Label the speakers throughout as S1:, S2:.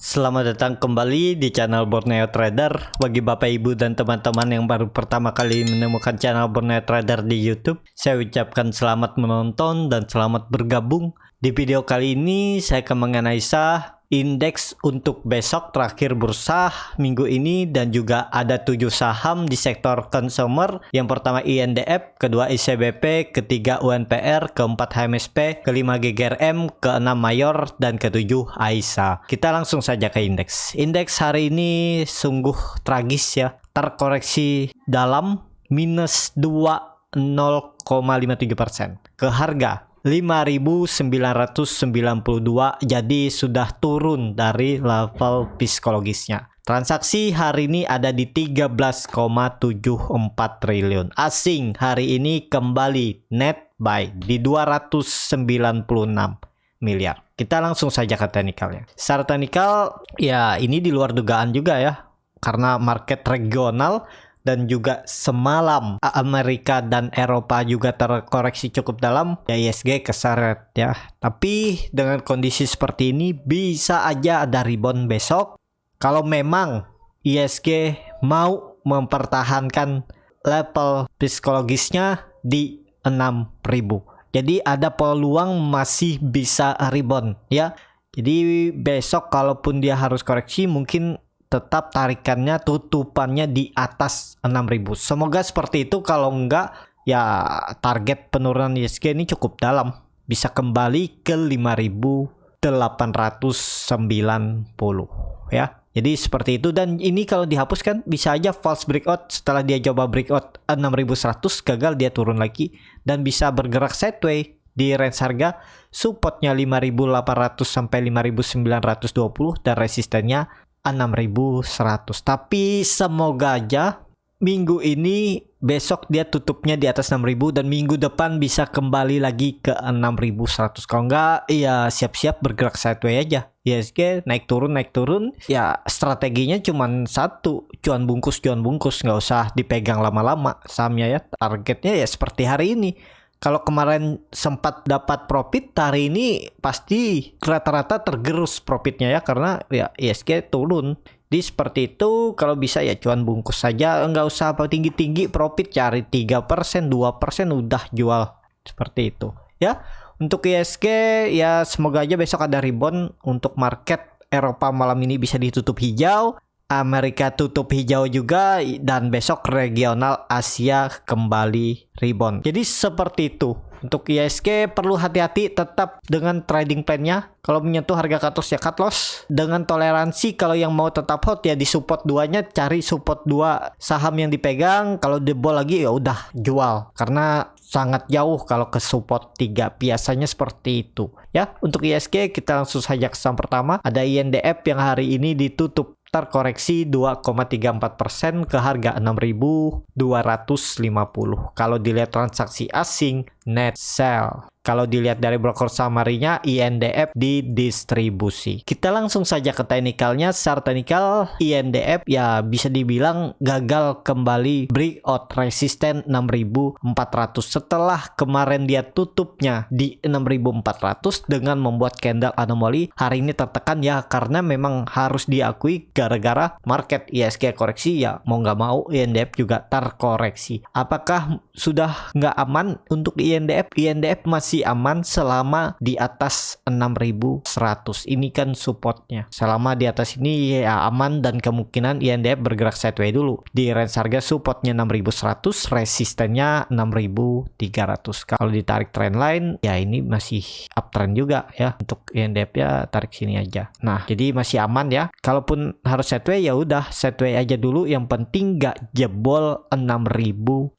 S1: Selamat datang kembali di channel Borneo Trader. Bagi Bapak Ibu dan teman-teman yang baru pertama kali menemukan channel Borneo Trader di YouTube, saya ucapkan selamat menonton dan selamat bergabung. Di video kali ini saya akan menganalisa indeks untuk besok terakhir bursa minggu ini, dan juga ada 7 saham di sektor consumer. Yang pertama INDF, kedua ICBP, ketiga UNPR, keempat HMSP, kelima GGRM, keenam Mayor, dan ketujuh AISA. Kita langsung saja ke indeks. Indeks hari ini sungguh tragis ya, terkoreksi dalam minus 0,57% ke harga 5.992, jadi sudah turun dari level psikologisnya. Transaksi hari ini ada di 13,74 triliun. Asing hari ini kembali net buy di 296 miliar. Kita langsung saja ke teknikalnya. Secara teknikal ya ini di luar dugaan juga ya, karena market regional dan juga semalam Amerika dan Eropa juga terkoreksi cukup dalam, ya ISG keseret ya. Tapi dengan kondisi seperti ini bisa aja ada rebound besok kalau memang ISG mau mempertahankan level psikologisnya di 6.000. Jadi ada peluang masih bisa rebound ya. Jadi besok kalaupun dia harus koreksi, mungkin tetap tarikannya tutupannya di atas 6.000. Semoga seperti itu. Kalau enggak ya target penurunan ISG ini cukup dalam, bisa kembali ke 5.890 ya. Jadi seperti itu, dan ini kalau dihapuskan bisa aja false breakout. Setelah dia coba breakout 6.100 gagal, dia turun lagi dan bisa bergerak sideways di range harga supportnya 5.800 sampai 5.920 dan resistennya 6.100. Tapi semoga aja minggu ini besok dia tutupnya di atas 6.000 dan minggu depan bisa kembali lagi ke 6.100. Kalau enggak ya siap-siap bergerak sideways aja. ISG naik turun ya, strateginya cuman satu, cuan bungkus, nggak usah dipegang lama-lama sahamnya ya. Targetnya ya seperti hari ini. Kalau kemarin sempat dapat profit, hari ini pasti rata-rata tergerus profitnya ya, karena ya ISG turun. Di seperti itu, kalau bisa ya cuan bungkus saja, nggak usah apa tinggi-tinggi profit, cari 3%, 2% udah jual. Seperti itu ya. Untuk ISG ya semoga aja besok ada rebound. Untuk market Eropa malam ini bisa ditutup hijau, Amerika tutup hijau juga, dan besok regional Asia kembali rebound. Jadi seperti itu. Untuk ISG perlu hati-hati tetap dengan trading plan-nya. Kalau menyentuh harga cut loss ya cut loss. Dengan toleransi, kalau yang mau tetap hot ya di support 2-nya, cari support 2 saham yang dipegang. Kalau jebol lagi ya udah jual, karena sangat jauh kalau ke support 3. Biasanya seperti itu ya. Untuk ISG kita langsung saja ke saham pertama. Ada INDF yang hari ini ditutup terkoreksi 2,34% ke harga 6.250. Kalau dilihat transaksi asing, net sell. Kalau dilihat dari broker summary-nya, INDF didistribusi. Kita langsung saja ke teknikalnya. Secara teknikal, INDF ya bisa dibilang gagal kembali breakout resisten 6.400 setelah kemarin dia tutupnya di 6.400 dengan membuat candle anomali. Hari ini tertekan ya, karena memang harus diakui gara-gara market ISG koreksi ya, mau nggak mau INDF juga terkoreksi. Apakah sudah nggak aman untuk INDF? INDF masih aman selama di atas 6.100. Ini kan supportnya. Selama di atas ini ya aman, dan kemungkinan INDF bergerak sideways dulu. Di range harga supportnya 6.100, resistennya 6.300. Kalau ditarik trend line ya ini masih uptrend juga ya. Untuk INDF ya tarik sini aja. Nah, jadi masih aman ya. Kalaupun harus sideways ya udah sideways aja dulu. Yang penting nggak jebol 6.100.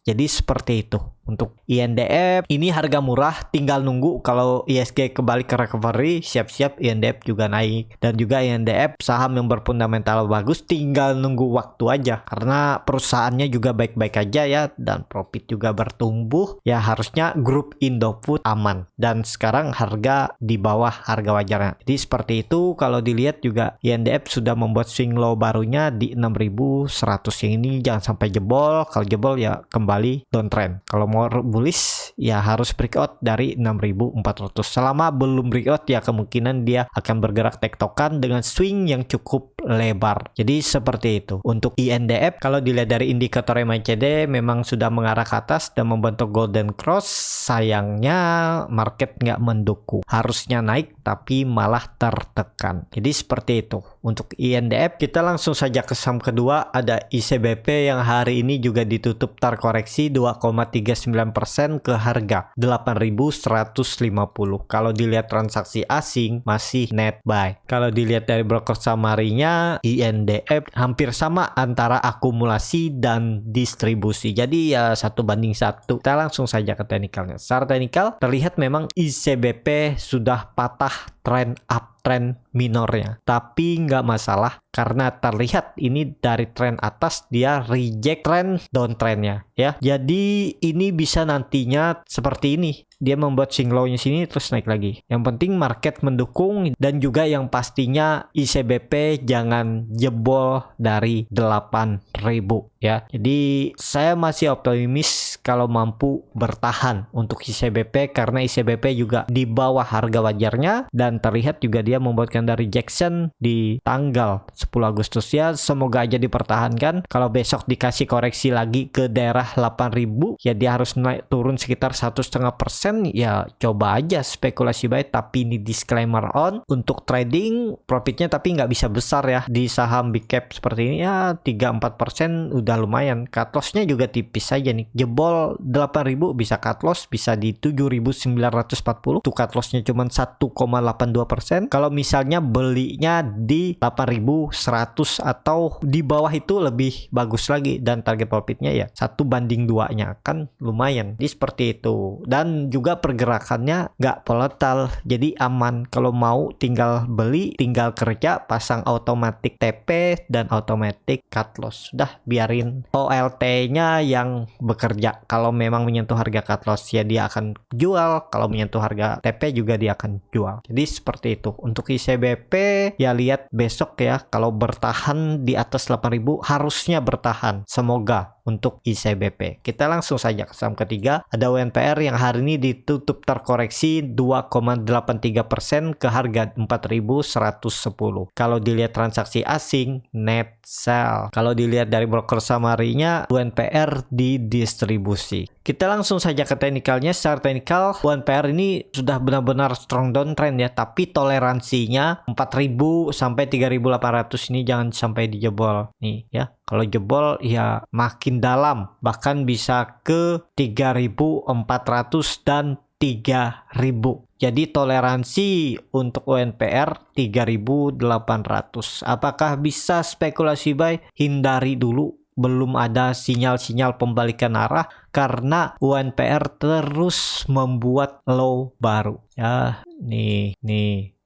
S1: Jadi seperti itu. Untuk INDF ini harga murah, tinggal nunggu. Kalau ISG kembali ke recovery, siap-siap INDF juga naik. Dan juga INDF saham yang berfundamental bagus, tinggal nunggu waktu aja, karena perusahaannya juga baik-baik aja ya, dan profit juga bertumbuh ya. Harusnya grup Indofood aman, dan sekarang harga di bawah harga wajarnya. Jadi seperti itu. Kalau dilihat juga INDF sudah membuat swing low barunya di 6.100. yang ini jangan sampai jebol. Kalau jebol ya kembali downtrend. Kalau more bullish ya harus breakout dari 6.400. Selama belum breakout ya kemungkinan dia akan bergerak tektokan dengan swing yang cukup lebar. Jadi seperti itu. Untuk INDF kalau dilihat dari indikator MACD memang sudah mengarah ke atas dan membentuk golden cross. Sayangnya market nggak mendukung. Harusnya naik tapi malah tertekan. Jadi seperti itu. Untuk INDF kita langsung saja ke saham kedua, ada ICBP yang hari ini juga ditutup terkoreksi 2,39% ke harga 8.150. Kalau dilihat transaksi asing masih net buy. Kalau dilihat dari broker summary-nya INDF hampir sama antara akumulasi dan distribusi. Jadi ya 1:1. Kita langsung saja ke teknikalnya. Secara teknikal terlihat memang ICBP sudah patah trend uptrend minornya, tapi nggak masalah karena terlihat ini dari tren atas dia reject trend downtrendnya ya. Jadi ini bisa nantinya seperti ini, dia membuat swing low-nya sini terus naik lagi. Yang penting market mendukung dan juga yang pastinya ICBP jangan jebol dari 8.000 ya. Jadi saya masih optimis kalau mampu bertahan untuk ICBP karena ICBP juga di bawah harga wajarnya dan terlihat juga dia membuatkan dari rejection di tanggal 10 Agustus ya. Semoga aja dipertahankan. Kalau besok dikasih koreksi lagi ke daerah 8.000 ya dia harus naik turun sekitar 1,5% ya. Coba aja spekulasi buy, tapi ini disclaimer on untuk trading profitnya tapi nggak bisa besar ya. Di saham big cap seperti ini ya 3-4% udah lumayan. Cut loss-nya juga tipis aja nih. Jebol 8.000 bisa cut loss bisa di 7.940. Tuh cut loss-nya cuma 1,82%. Kalau misalnya belinya di 8.100 atau di bawah itu lebih bagus lagi dan target profitnya ya 1:2-nya kan lumayan. Jadi seperti itu. Dan juga pergerakannya nggak volatile, jadi aman. Kalau mau tinggal beli, tinggal kerja, pasang automatic TP dan automatic cut loss. Udah biarin OLT-nya yang bekerja. Kalau memang menyentuh harga cut loss ya dia akan jual, kalau menyentuh harga TP juga dia akan jual. Jadi seperti itu. Untuk ICBP ya lihat besok ya, kalau bertahan di atas 8.000 harusnya bertahan. Semoga untuk ICBP. Kita langsung saja ke saham ketiga, ada UNPR yang hari ini ditutup terkoreksi 2,83% ke harga 4.110. Kalau dilihat transaksi asing net sell. Kalau dilihat dari broker summary-nya UNPR didistribusi. Kita langsung saja ke teknikalnya. Secara teknikal UNPR ini sudah benar-benar strong downtrend ya, tapi toleransinya 4.000 sampai 3.800 ini jangan sampai dijebol nih ya. Kalau jebol ya makin dalam, bahkan bisa ke 3.400 dan 3.000. Jadi toleransi untuk UNPR 3.800. Apakah bisa spekulasi buy? Hindari dulu. Belum ada sinyal-sinyal pembalikan arah karena UNPR terus membuat low baru. Ya, nih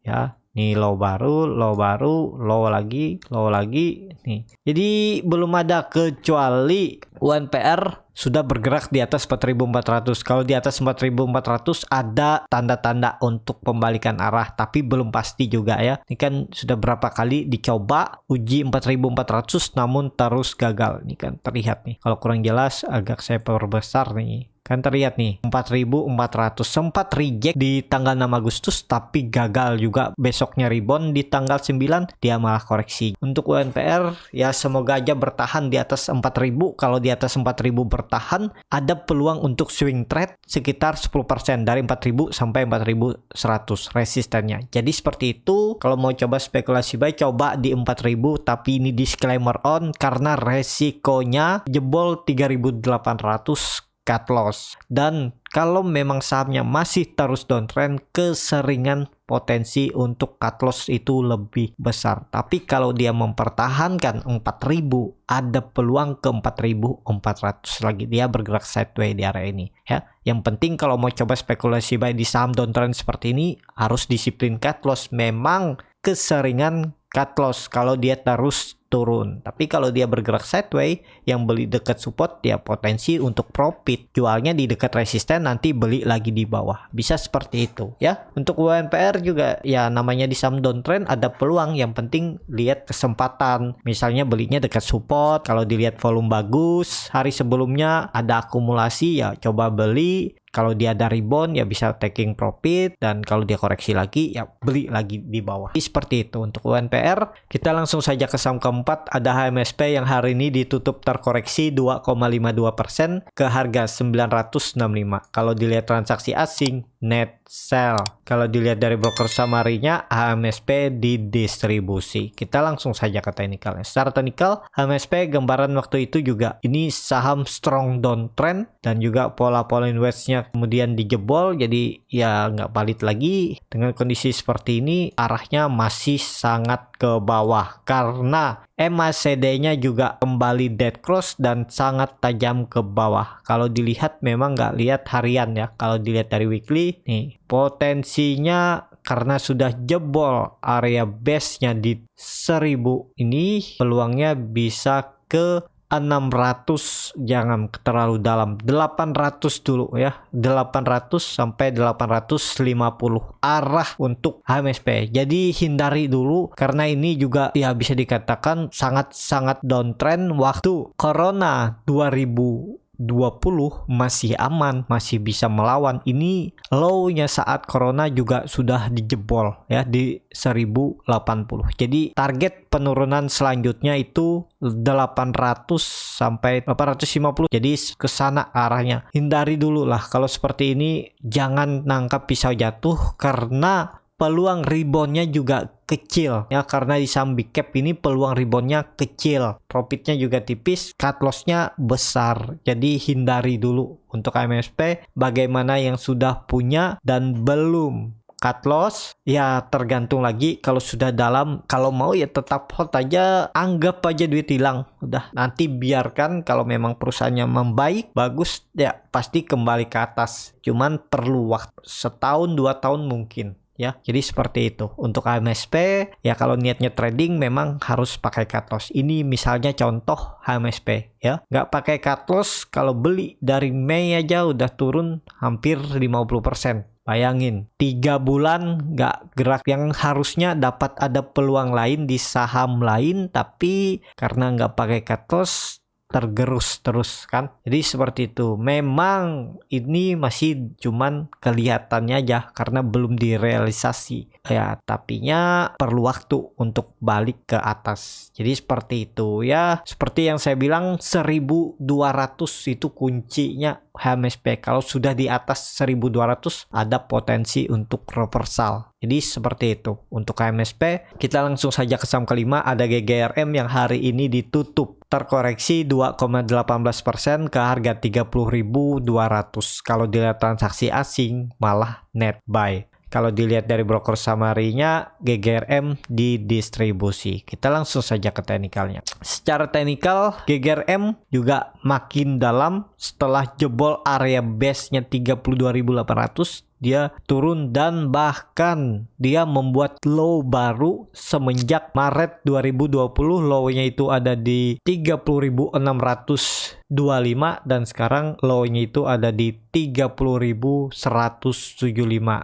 S1: ya. Nih low baru, low lagi nih. Jadi belum ada kecuali UNPR sudah bergerak di atas 4.400. Kalau di atas 4.400 ada tanda-tanda untuk pembalikan arah, tapi belum pasti juga ya. Ini kan sudah berapa kali dicoba uji 4.400 namun terus gagal. Ini kan terlihat nih. Kalau kurang jelas agak saya perbesar nih. Kan terlihat nih 4.400 sempat reject di tanggal 6 Agustus tapi gagal juga. Besoknya rebound di tanggal 9 dia malah koreksi. Untuk UNPR ya semoga aja bertahan di atas 4.000. Kalau di atas 4.000 bertahan ada peluang untuk swing trade sekitar 10% dari 4.000 sampai 4.100 resistennya. Jadi seperti itu. Kalau mau coba spekulasi buy coba di 4.000, tapi ini disclaimer on karena resikonya jebol 3.800 cut loss. Dan kalau memang sahamnya masih terus downtrend, keseringan potensi untuk cut loss itu lebih besar. Tapi kalau dia mempertahankan 4.000, ada peluang ke 4.400 lagi. Dia bergerak sideways di area ini ya. Yang penting kalau mau coba spekulasi buy di saham downtrend seperti ini harus disiplin cut loss. Memang keseringan cut loss kalau dia terus turun. Tapi kalau dia bergerak sideways, yang beli dekat support ya potensi untuk profit. Jualnya di dekat resisten, nanti beli lagi di bawah. Bisa seperti itu ya. Untuk UNPR juga ya namanya di saham downtrend ada peluang, yang penting lihat kesempatan. Misalnya belinya dekat support, kalau dilihat volume bagus, hari sebelumnya ada akumulasi ya coba beli. Kalau dia ada rebound ya bisa taking profit, dan kalau dia koreksi lagi ya beli lagi di bawah. Jadi seperti itu untuk UNPR. Kita langsung saja ke saham keempat, ada HMSP yang hari ini ditutup terkoreksi 2,52% ke harga 965. Kalau dilihat transaksi asing, net sell. Kalau dilihat dari broker summary-nya, HMSP didistribusi. Kita langsung saja ke teknikalnya. Secara teknikal, HMSP gambaran waktu itu juga ini saham strong downtrend, dan juga pola-pola inverse-nya kemudian dijebol, jadi ya nggak valid lagi. Dengan kondisi seperti ini arahnya masih sangat ke bawah karena MACD-nya juga kembali dead cross dan sangat tajam ke bawah. Kalau dilihat memang nggak lihat harian ya, kalau dilihat dari weekly nih potensinya karena sudah jebol area base-nya di 1000, ini peluangnya bisa ke 600, jangan terlalu dalam, 800 dulu ya, 800 sampai 850 arah untuk HMSP. Jadi hindari dulu karena ini juga ya bisa dikatakan sangat-sangat downtrend. Waktu Corona 2020 masih aman, masih bisa melawan. Ini low-nya saat Corona juga sudah dijebol ya di 1080. Jadi target penurunan selanjutnya itu 800 sampai 850. Jadi ke sana arahnya. Hindari dulu lah kalau seperti ini, jangan nangkap pisau jatuh karena peluang reboundnya juga kecil ya, karena di saham big cap ini peluang reboundnya kecil, profitnya juga tipis, cut loss-nya besar. Jadi hindari dulu untuk MSP. Bagaimana yang sudah punya dan belum cut loss ya tergantung lagi. Kalau sudah dalam, kalau mau ya tetap hold aja, anggap aja duit hilang, udah nanti biarkan. Kalau memang perusahaannya membaik bagus ya pasti kembali ke atas, cuman perlu waktu 1-2 tahun mungkin ya. Jadi seperti itu untuk HMSP ya. Kalau niatnya trading memang harus pakai cut loss. Ini misalnya contoh HMSP ya, nggak pakai cut loss, kalau beli dari Mei aja udah turun hampir 50%. Bayangin 3 bulan nggak gerak, yang harusnya dapat ada peluang lain di saham lain, tapi karena nggak pakai cut loss tergerus terus kan. Jadi seperti itu. Memang ini masih cuman kelihatannya aja karena belum direalisasi ya, tapinya perlu waktu untuk balik ke atas. Jadi seperti itu ya. Seperti yang saya bilang, 1200 itu kuncinya HMSP. Kalau sudah di atas 1200 ada potensi untuk reversal. Jadi seperti itu untuk HMSP. Kita langsung saja ke saham kelima, ada GGRM yang hari ini ditutup terkoreksi 2,18% ke harga 30.200. Kalau dilihat transaksi asing malah net buy. Kalau dilihat dari broker summary-nya, GGRM didistribusi. Kita langsung saja ke teknikalnya. Secara teknikal, GGRM juga makin dalam setelah jebol area base-nya 32.800. Dia turun dan bahkan dia membuat low baru semenjak Maret 2020. Low-nya itu ada di 30.625 dan sekarang low-nya itu ada di 30.175.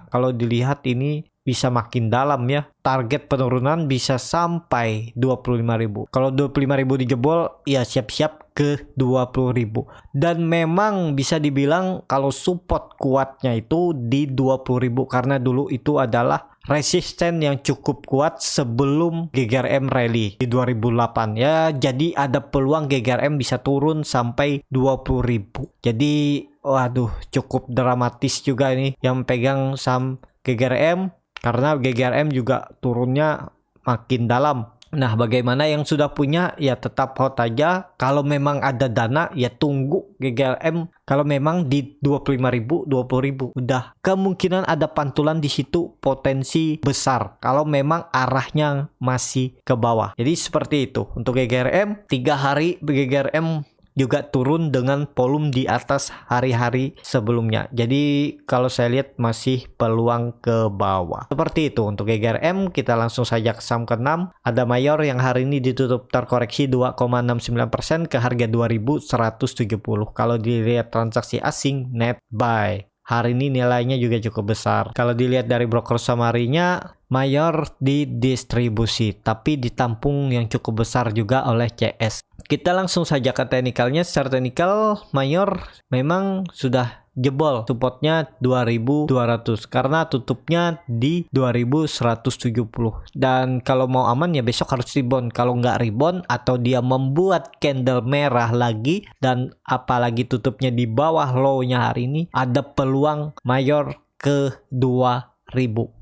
S1: Kalau dilihat ini bisa makin dalam ya. Target penurunan bisa sampai 25.000. Kalau 25.000 dijebol ya siap-siap ke 20.000. Dan memang bisa dibilang kalau support kuatnya itu di 20.000 karena dulu itu adalah resisten yang cukup kuat sebelum GGRM rally di 2008 ya. Jadi ada peluang GGRM bisa turun sampai 20.000. Jadi waduh, cukup dramatis juga ini yang pegang saham GGRM karena GGRM juga turunnya makin dalam. Nah, bagaimana yang sudah punya ya tetap hold aja. Kalau memang ada dana ya tunggu GGRM. Kalau memang di 25.000, 20.000 udah kemungkinan ada pantulan di situ, potensi besar kalau memang arahnya masih ke bawah. Jadi seperti itu untuk GGRM. 3 hari GGRM juga turun dengan volume di atas hari-hari sebelumnya. Jadi kalau saya lihat masih peluang ke bawah. Seperti itu untuk GGRM. Kita langsung saja ke saham ke-6. Ada Mayor yang hari ini ditutup terkoreksi 2,69% ke harga 2170. Kalau dilihat transaksi asing net buy, hari ini nilainya juga cukup besar. Kalau dilihat dari broker summary-nya, Mayor didistribusi, tapi ditampung yang cukup besar juga oleh CS. Kita langsung saja ke teknikalnya. Secara teknikal, Mayor memang sudah jebol supportnya 2200 karena tutupnya di 2170, dan kalau mau aman ya besok harus rebound. Kalau nggak rebound atau dia membuat candle merah lagi dan apalagi tutupnya di bawah low-nya hari ini, ada peluang Mayor ke 2000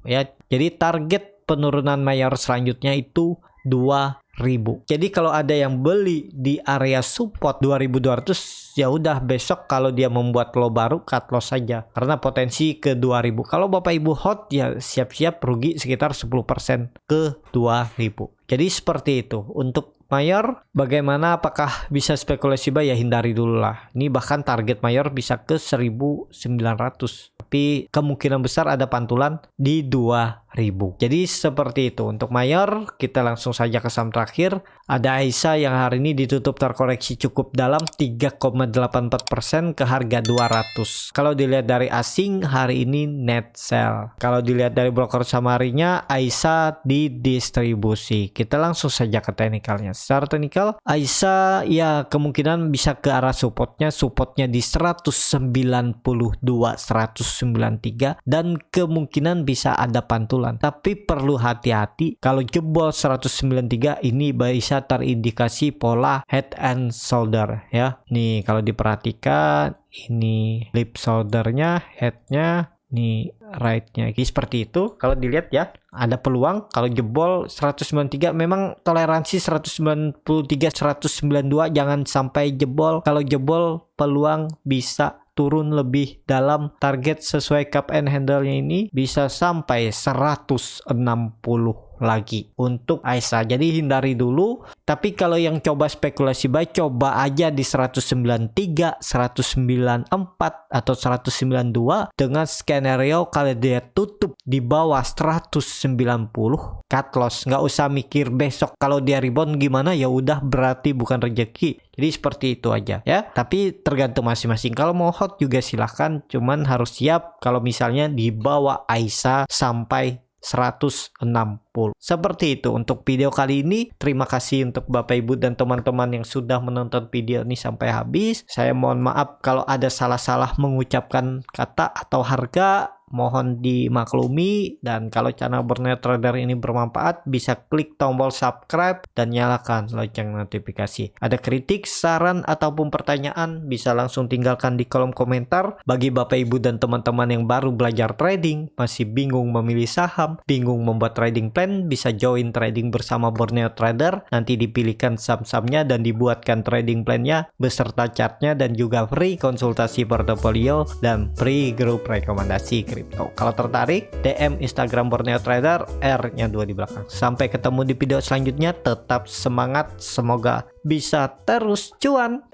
S1: ya. Jadi target penurunan Mayor selanjutnya itu 2000. Jadi kalau ada yang beli di area support 2200, ya udah besok kalau dia membuat low baru cut loss saja karena potensi ke 2000. Kalau Bapak Ibu hot ya siap-siap rugi sekitar 10% ke 2000. Jadi seperti itu untuk Mayor. Bagaimana, apakah bisa spekulasi buy? Ya hindari dulu lah. Ini bahkan target Mayor bisa ke 1900. Tapi kemungkinan besar ada pantulan di 2000. Jadi seperti itu untuk Mayor. Kita langsung saja ke saham terakhir. Ada Aisyah yang hari ini ditutup terkoreksi cukup dalam 3,84% ke harga 200. Kalau dilihat dari asing hari ini net sell. Kalau dilihat dari broker summary-nya, Aisyah didistribusi. Kita langsung saja ke teknikalnya. Secara teknikal, Aisyah ya kemungkinan bisa ke arah supportnya di 192, 193, dan kemungkinan bisa ada pantulan. Tapi perlu hati-hati kalau jebol 193 ini bisa terindikasi pola head and shoulder ya. Nih kalau diperhatikan ini lip shouldernya, headnya, nih right-nya seperti itu. Kalau dilihat ya ada peluang kalau jebol 193. Memang toleransi 193 192 jangan sampai jebol. Kalau jebol peluang bisa turun lebih dalam. Target sesuai cup and handle-nya ini bisa sampai 160 lagi untuk Aisyah. Jadi hindari dulu. Tapi kalau yang coba spekulasi buy, coba aja di 193, 194 atau 192 dengan skenario kalau dia tutup di bawah 190 cut loss. Nggak usah mikir besok kalau dia rebound gimana, ya udah berarti bukan rezeki. Jadi seperti itu aja ya. Tapi tergantung masing-masing. Kalau mau hot juga silahkan, cuman harus siap kalau misalnya di bawah Aisyah sampai 160. Seperti itu untuk video kali ini. Terima kasih untuk Bapak Ibu dan teman-teman yang sudah menonton video ini sampai habis. Saya mohon maaf kalau ada salah-salah mengucapkan kata atau harga, mohon dimaklumi. Dan kalau channel Borneo Trader ini bermanfaat, bisa klik tombol subscribe dan nyalakan lonceng notifikasi. Ada kritik, saran, ataupun pertanyaan, bisa langsung tinggalkan di kolom komentar. Bagi Bapak Ibu dan teman-teman yang baru belajar trading, masih bingung memilih saham, bingung membuat trading plan, bisa join trading bersama Borneo Trader. Nanti dipilihkan saham-sahamnya dan dibuatkan trading plan-nya beserta chartnya, dan juga free konsultasi portofolio dan free grup rekomendasi kripto. Kalau tertarik, DM Instagram Borneo Trader, R-nya 2 di belakang. Sampai ketemu di video selanjutnya. Tetap semangat, semoga bisa terus cuan.